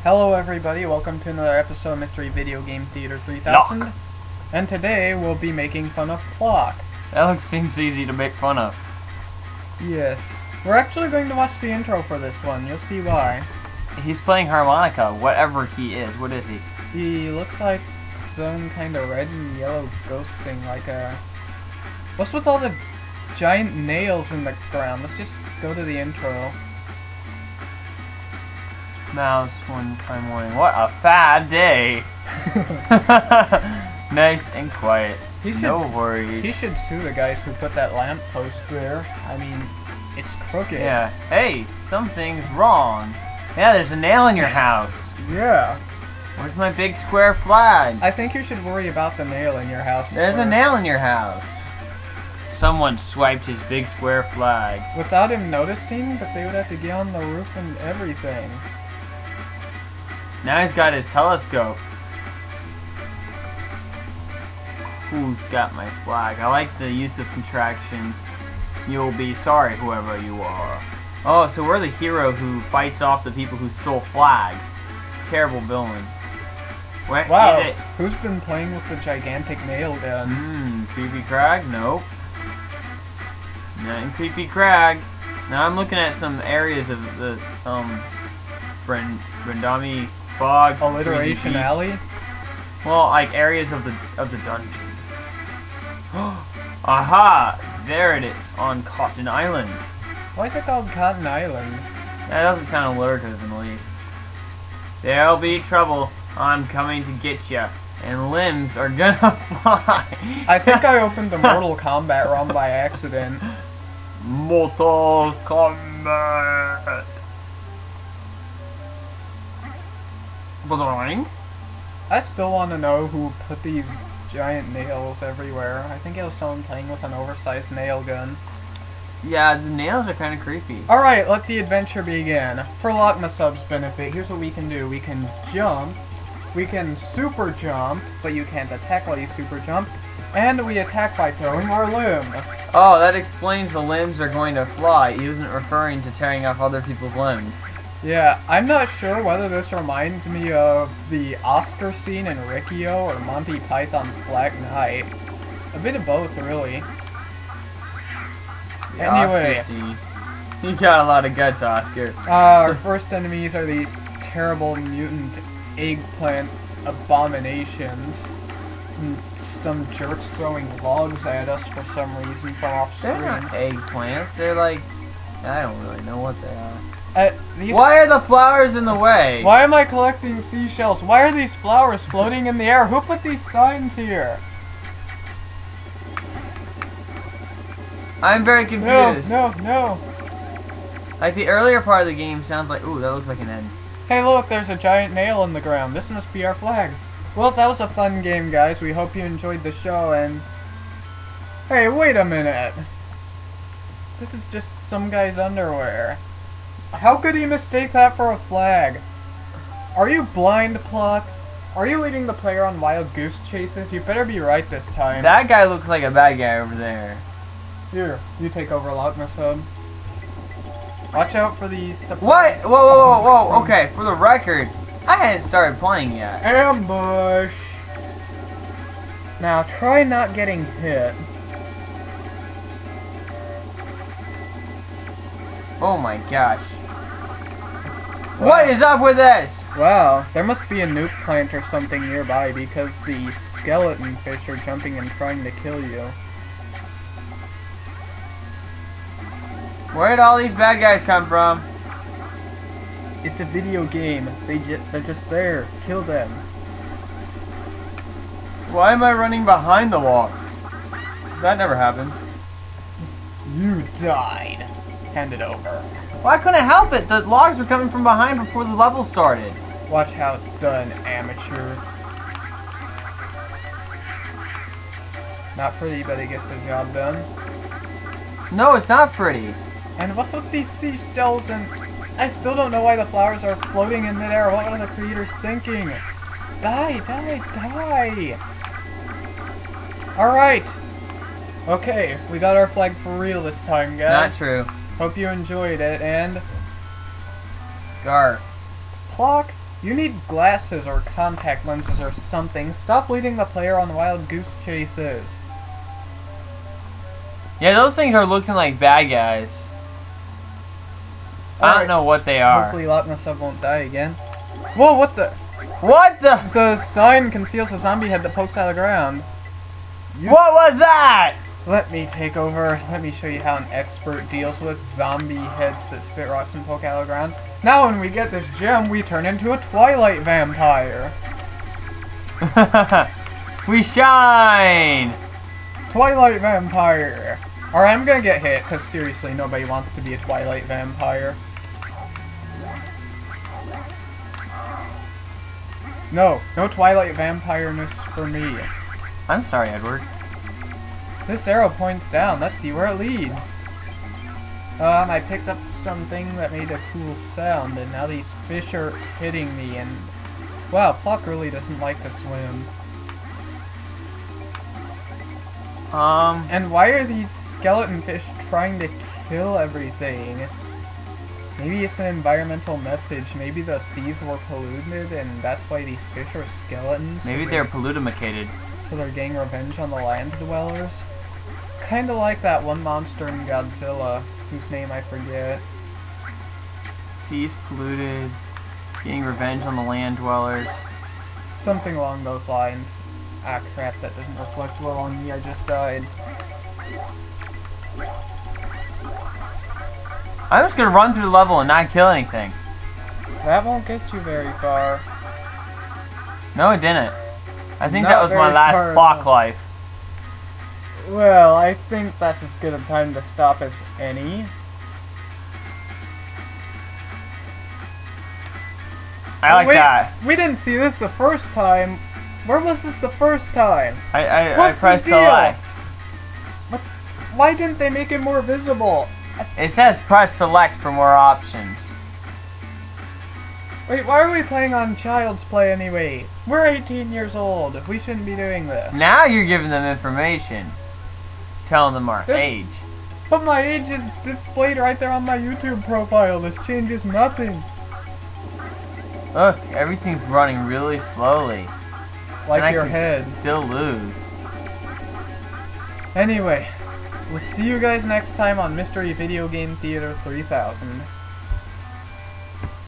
Hello everybody, welcome to another episode of Mystery Video Game Theater 3000. Plok. And today we'll be making fun of Plok. That seems easy to make fun of. Yes. We're actually going to watch the intro for this one, you'll see why. He's playing harmonica, whatever he is. What is he? He looks like some kind of red and yellow ghost thing, like a... What's with all the giant nails in the ground? Let's just go to the intro. Mouse one fine morning. What a fab day! Nice and quiet. No worries. He should sue the guys who put that lamppost there. I mean, it's crooked. Yeah. Hey, something's wrong. Yeah, there's a nail in your house. Yeah. Where's my big square flag? I think you should worry about the nail in your house. There's a nail in your house. Someone swiped his big square flag. Without him noticing, but they would have to get on the roof and everything. Now he's got his telescope. Who's got my flag? I like the use of contractions. You'll be sorry, whoever you are. Oh, so we're the hero who fights off the people who stole flags. Terrible villain. Where is it? Who's been playing with the gigantic nail gun? Creepy Crag? Nope. Not in Creepy Crag. Now I'm looking at some areas of the Brendami Fog. Alliteration Alley? Well, like areas of the dungeon. Aha! There it is, on Cotton Island. Why is it called Cotton Island? That doesn't sound alliterative in the least. There'll be trouble. I'm coming to get ya. And limbs are gonna fly. I think I opened the Mortal Kombat ROM by accident. Mortal Kombat. Boing. I still want to know who put these giant nails everywhere. I think it was someone playing with an oversized nail gun. Yeah, the nails are kind of creepy. Alright, let the adventure begin. For LockMaSub's benefit, here's what we can do. We can jump. We can super jump, but you can't attack while you super jump. And we attack by throwing our limbs. Oh, that explains the limbs are going to fly. He wasn't referring to tearing off other people's limbs. Yeah, I'm not sure whether this reminds me of the Oscar scene in Riccio or Monty Python's Black Knight. A bit of both, really. Anyway, you got a lot of guts, Oscar. Our first enemies are these terrible mutant eggplant abominations. Some jerks throwing logs at us for some reason from off screen. They're not eggplants. They're like, I don't really know what they are. Why are the flowers in the way? Why am I collecting seashells? Why are these flowers floating in the air? Who put these signs here? I'm very confused. No. Like the earlier part of the game sounds like, ooh, that looks like an end. Hey look, there's a giant nail in the ground. This must be our flag. Well, that was a fun game, guys. We hope you enjoyed the show, and... Hey, wait a minute. This is just some guy's underwear. How could he mistake that for a flag? Are you blind, Plok? Are you leading the player on wild goose chases? You better be right this time. That guy looks like a bad guy over there. Here, you take over LockMaSub. Watch out for these surprises. What? Whoa. Okay, for the record, I hadn't started playing yet. Ambush! Now, try not getting hit. Oh my gosh. Wow. What is up with this? Wow, there must be a nuke plant or something nearby because the skeleton fish are jumping and trying to kill you. Where did all these bad guys come from? It's a video game. They're just there. Kill them. Why am I running behind the wall? That never happened. You died. Hand it over. Well, I couldn't help it. The logs were coming from behind before the level started. Watch how it's done, amateur. Not pretty, but it gets the job done. No, it's not pretty. And what's with these seashells and... I still don't know why the flowers are floating in midair. What are the creators thinking? Die! Alright. Okay, we got our flag for real this time, guys. Not true. Hope you enjoyed it, and... Scarf. Plok, You need glasses or contact lenses or something. Stop leading the player on wild goose chases. Yeah, those things are looking like bad guys. I don't know what they are. Hopefully Loch Ness won't die again. Whoa, what the? What the? The sign conceals a zombie head that pokes out of the ground. What was that? Let me take over. Let me show you how an expert deals with zombie heads that spit rocks and poke out of the ground. Now when we get this gem, we turn into a Twilight vampire. We shine! Twilight vampire. Alright, I'm gonna get hit, because seriously, nobody wants to be a Twilight vampire. No Twilight vampire-ness for me. I'm sorry, Edward. This arrow points down. Let's see where it leads. I picked up something that made a cool sound, and now these fish are hitting me, and... Wow, Plok really doesn't like to swim. And why are these skeleton fish trying to kill everything? Maybe it's an environmental message. Maybe the seas were polluted, and that's why these fish are skeletons. Maybe they're pollutumicated. So they're getting revenge on the land dwellers? Kinda like that one monster in Godzilla, whose name I forget. Seas polluted, getting revenge on the land dwellers. Something along those lines. Ah crap, that doesn't reflect well on me, I just died. I'm just gonna run through the level and not kill anything. That won't get you very far. No, it didn't. I think Not that was my very last far Plok enough. life. Well, I think that's as good a time to stop as any. I like wait, that. We didn't see this the first time. Where was this the first time? I What's pressed the deal? select. What? Why didn't they make it more visible? It says press select for more options. Wait, why are we playing on Child's Play anyway? We're 18 years old. We shouldn't be doing this. Now you're giving them information. Telling them our There's- age. But my age is displayed right there on my YouTube profile. This changes nothing. Look, everything's running really slowly. Like and your I can head. still lose. Anyway, we'll see you guys next time on Mystery Video Game Theater 3000.